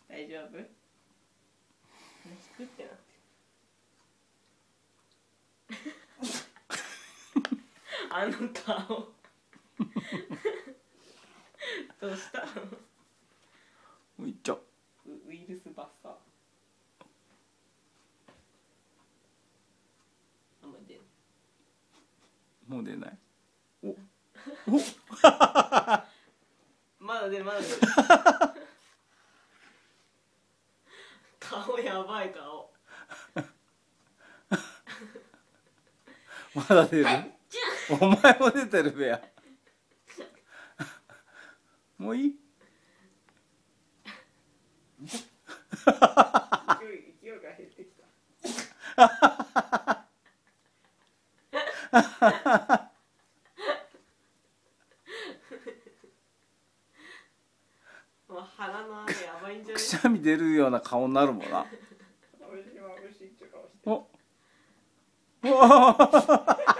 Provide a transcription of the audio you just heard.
大丈夫？引くってなってあの顔どうしたの？いっちゃう。ウイルスバスター。あんま出ん。もう出ない。おまだ出るまだ出る顔やばい顔まだ出る。お前も出てるべや。もういい。勢いが減ってきたもう鼻の穴やばいんじゃない？くしゃみ出るような顔になるもんな。眩しい眩しいっていう顔しておお